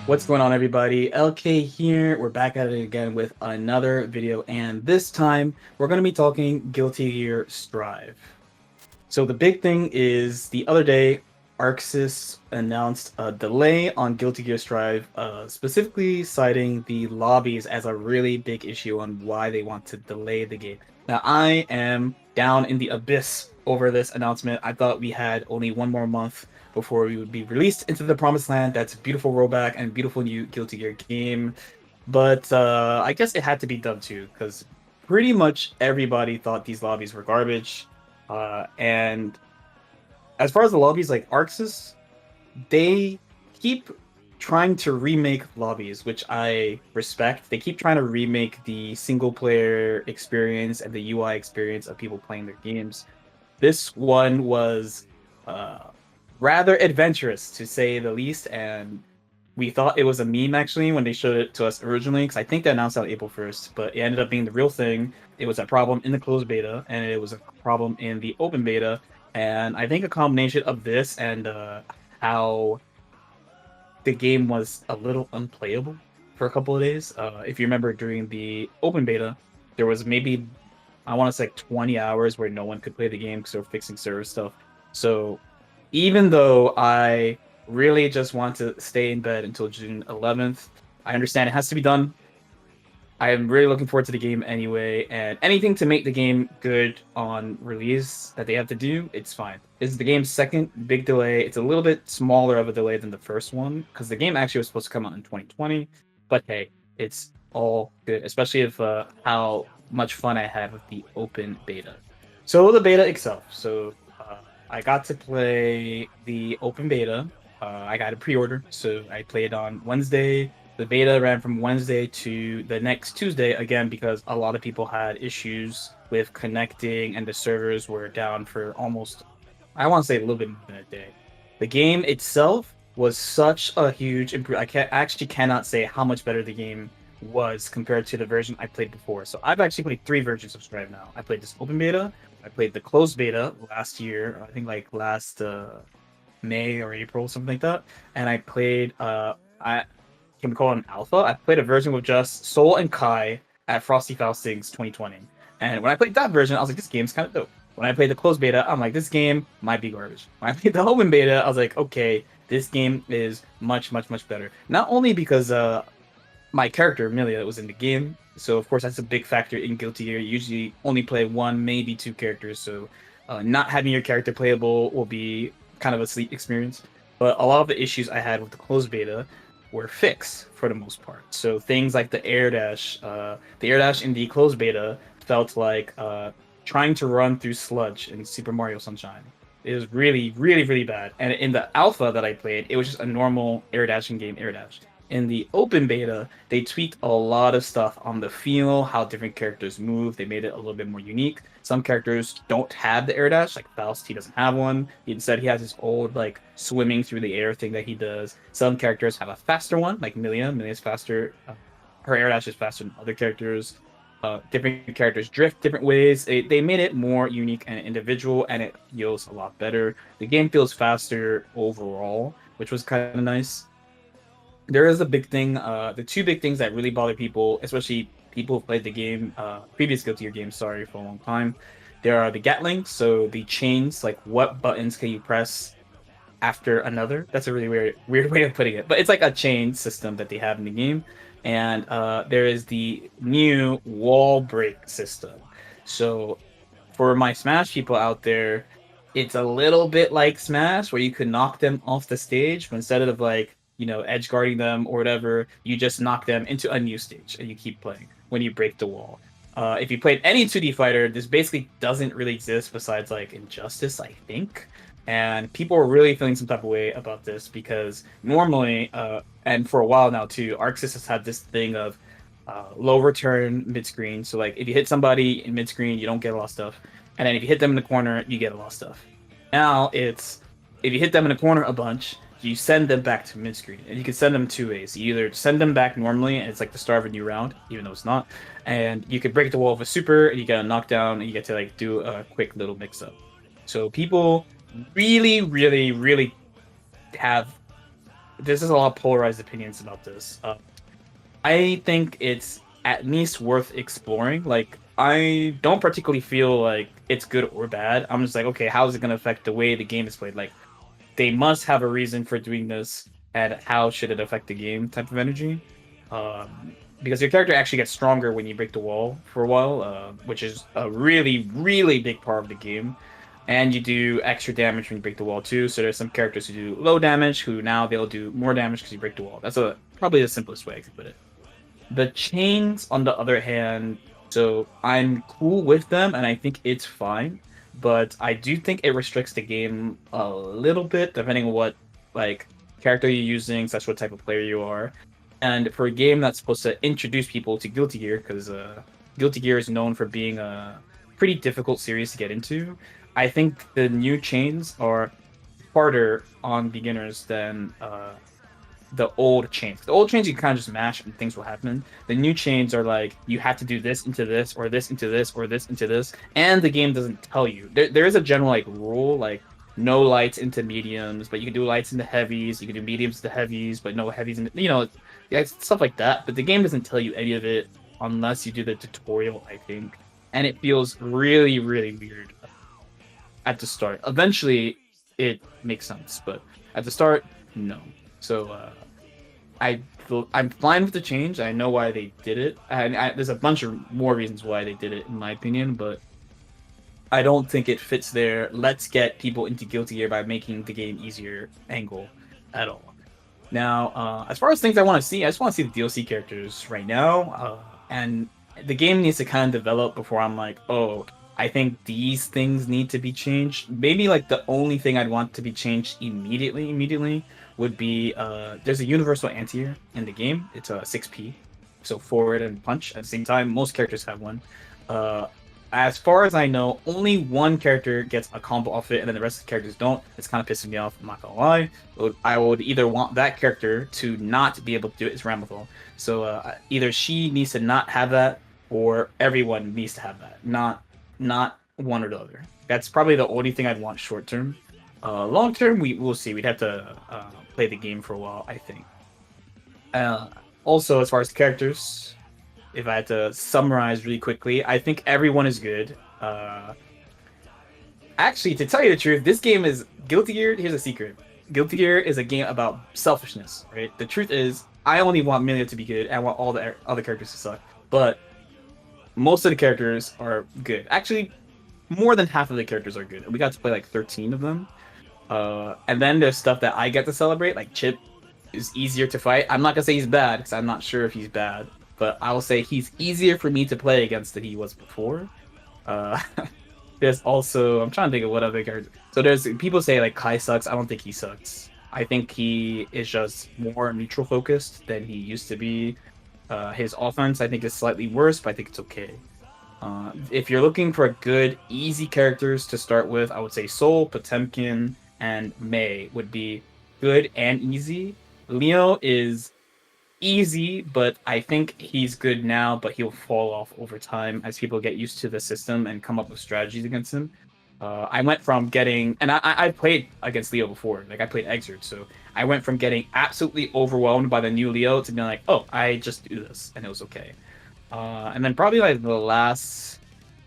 What's going on, everybody? LK here. We're back at it again with another video, and this time we're going to be talking Guilty Gear Strive. So the big thing is the other day, ArcSys announced a delay on Guilty Gear Strive, specifically citing the lobbies as a really big issue on why they want to delay the game. Now, I am down in the abyss over this announcement. I thought we had only one more month before we would be released into the promised land. That's a beautiful rollback and beautiful new Guilty Gear game. But I guess it had to be done too, because pretty much everybody thought these lobbies were garbage. And as far as the lobbies, like ArcSys, they keep trying to remake lobbies, which I respect. They keep trying to remake the single player experience and the UI experience of people playing their games. This one was uh, rather adventurous, to say the least, and we thought it was a meme actually when they showed it to us originally, because I think they announced out April 1st, but it ended up being the real thing. It was a problem in the closed beta, and it was a problem in the open beta. And I think a combination of this and how the game was a little unplayable for a couple of days. If you remember during the open beta, there was maybe, I want to say, like 20 hours where no one could play the game because they were fixing server stuff. So even though I really just want to stay in bed until June 11th, I understand it has to be done. I am really looking forward to the game anyway, and anything to make the game good on release that they have to do, it's fine. This is the game's second big delay. It's a little bit smaller of a delay than the first one, because the game actually was supposed to come out in 2020, but hey, it's all good, especially if how much fun I had with the open beta. So the beta itself. I got to play the open beta. I got a pre-order, so I played on Wednesday. The beta ran from Wednesday to the next Tuesday, again, because a lot of people had issues with connecting and the servers were down for almost, I want to say, a little bit more than a day. The game itself was such a huge improvement. Actually cannot say how much better the game was compared to the version I played before. So I've actually played three versions of Strive now. I played this open beta, I played the closed beta last year, I think like last May or April, something like that, and I played I can we call it an alpha? I played a version with just Soul and Kai at Frosty Faustings 2020. And when I played that version, I was like, this game's kind of dope. When I played the closed beta, I'm like, this game might be garbage. When I played the open beta, I was like, okay, this game is much, much, much better. Not only because my character, Amelia, was in the game, so of course that's a big factor in Guilty Gear. You usually only play one, maybe two characters, so not having your character playable will be kind of a sleep experience. But a lot of the issues I had with the closed beta were fixed for the most part. So things like the air dash in the closed beta felt like trying to run through sludge in Super Mario Sunshine. It was really, really, really bad. And in the alpha that I played, it was just a normal air dashing game air dash. In the open beta, they tweaked a lot of stuff on the feel, how different characters move. They made it a little bit more unique. Some characters don't have the air dash, like Faust, he doesn't have one. Instead, he has his old, like, swimming through the air thing that he does. Some characters have a faster one, like Milia. Milia's faster. Her air dash is faster than other characters. Different characters drift different ways. They made it more unique and individual, and it feels a lot better. The game feels faster overall, which was kind of nice. There is a big thing. The two big things that really bother people, especially people who played the game, previous Guilty Gear games, sorry, for a long time. There are the Gatling, so the chains, like what buttons can you press after another. That's a really weird way of putting it, but it's like a chain system that they have in the game. And there is the new wall break system. So for my Smash people out there, it's a little bit like Smash, where you could knock them off the stage, but instead of like edge guarding them or whatever, you just knock them into a new stage and you keep playing when you break the wall. If you played any 2D fighter, this basically doesn't really exist besides like Injustice, I think. And people are really feeling some type of way about this because normally, and for a while now too, ArcSys has had this thing of low return mid screen. So like if you hit somebody in mid screen, you don't get a lot of stuff, and then if you hit them in the corner, you get a lot of stuff. Now it's if you hit them in the corner a bunch, you send them back to mid screen, and you can send them two ways. You either send them back normally, and it's like the start of a new round, even though it's not, and you could break the wall with a super, and you get a knockdown, and you get to like do a quick little mix up. So people really, really, really have this is a lot of polarized opinions about this. I think it's at least worth exploring. Like, I don't particularly feel like it's good or bad. I'm just like, okay, how is it going to affect the way the game is played? Like, they must have a reason for doing this, and how should it affect the game type of energy. Because your character actually gets stronger when you break the wall for a while, which is a really, really big part of the game. And you do extra damage when you break the wall too. So there's some characters who do low damage, who now they'll do more damage because you break the wall. That's a probably the simplest way I could put it. The chains, on the other hand, so I'm cool with them and I think it's fine, but I do think it restricts the game a little bit depending on what like character you're using, such what type of player you are. And for a game that's supposed to introduce people to Guilty Gear, because Guilty Gear is known for being a pretty difficult series to get into, I think the new chains are harder on beginners than the old chains. The old chains you can kind of just mash and things will happen. The new chains are like you have to do this into this or this into this or this into this, and the game doesn't tell you. There is a general like rule like no lights into mediums, but you can do lights into heavies. You can do mediums to heavies, but no heavies into yeah, stuff like that. But the game doesn't tell you any of it unless you do the tutorial, I think, and it feels really really weird at the start. Eventually, it makes sense, but at the start, no. So I I'm fine with the change. I know why they did it, and there's a bunch of more reasons why they did it, in my opinion. But I don't think it fits their let's get people into Guilty Gear by making the game easier angle at all. Now, as far as things I want to see, I just want to see the DLC characters right now, and the game needs to kind of develop before I'm like, oh, I think these things need to be changed. Maybe like the only thing I'd want to be changed immediately would be there's a universal anti-air in the game. It's a 6P, so forward and punch at the same time. Most characters have one. Uh, as far as I know, only one character gets a combo off it, and then the rest of the characters don't. It's kind of pissing me off. I'm not gonna lie. I would either want that character to not be able to do it. It's Ramethal. So either she needs to not have that, or everyone needs to have that. Not one or the other. That's probably the only thing I'd want short term. Long term, we'll see. We'd have to play the game for a while, I think. Uh, Also, as far as the characters, if I had to summarize really quickly, I think everyone is good. Actually, to tell you the truth, this game is Guilty Gear. Here's a secret: Guilty Gear is a game about selfishness, right? The truth is, I only want Milia to be good. I want all the other characters to suck. But most of the characters are good. Actually, more than half of the characters are good. We got to play like 13 of them. And then there's stuff that I get to celebrate, like Chip is easier to fight. I'm not gonna say he's bad because I'm not sure if he's bad, but I will say he's easier for me to play against than he was before. Uh, there's also I'm trying to think of what other characters. So there's people say like Kai sucks. I don't think he sucks. I think he is just more neutral focused than he used to be. His offense I think is slightly worse, but I think it's okay. If you're looking for good, easy characters to start with, I would say Soul, Potemkin, and Mei would be good and easy. Leo is easy, but I think he's good now, but he'll fall off over time as people get used to the system and come up with strategies against him. I went from getting, and I played against Leo before, like I played Exert, so I went from getting absolutely overwhelmed by the new Leo to being like, oh, I just do this, and it was okay. And then probably like the last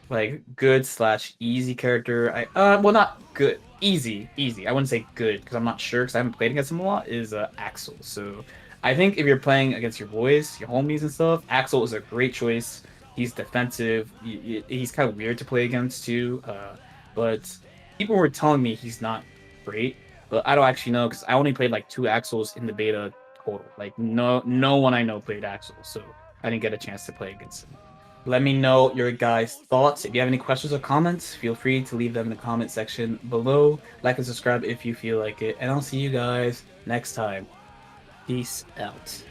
like good slash easy character. Well, not good, easy. I wouldn't say good because I'm not sure because I haven't played against him a lot. Is Axel. So I think if you're playing against your boys, your homies and stuff, Axel is a great choice. He's defensive. He's kind of weird to play against too. But people were telling me he's not great, but I don't actually know because I only played like two Axels in the beta total. Like no one I know played Axel, so I didn't get a chance to play against him. Let me know your guys' thoughts. If you have any questions or comments, feel free to leave them in the comment section below. Like and subscribe if you feel like it. And I'll see you guys next time. Peace out.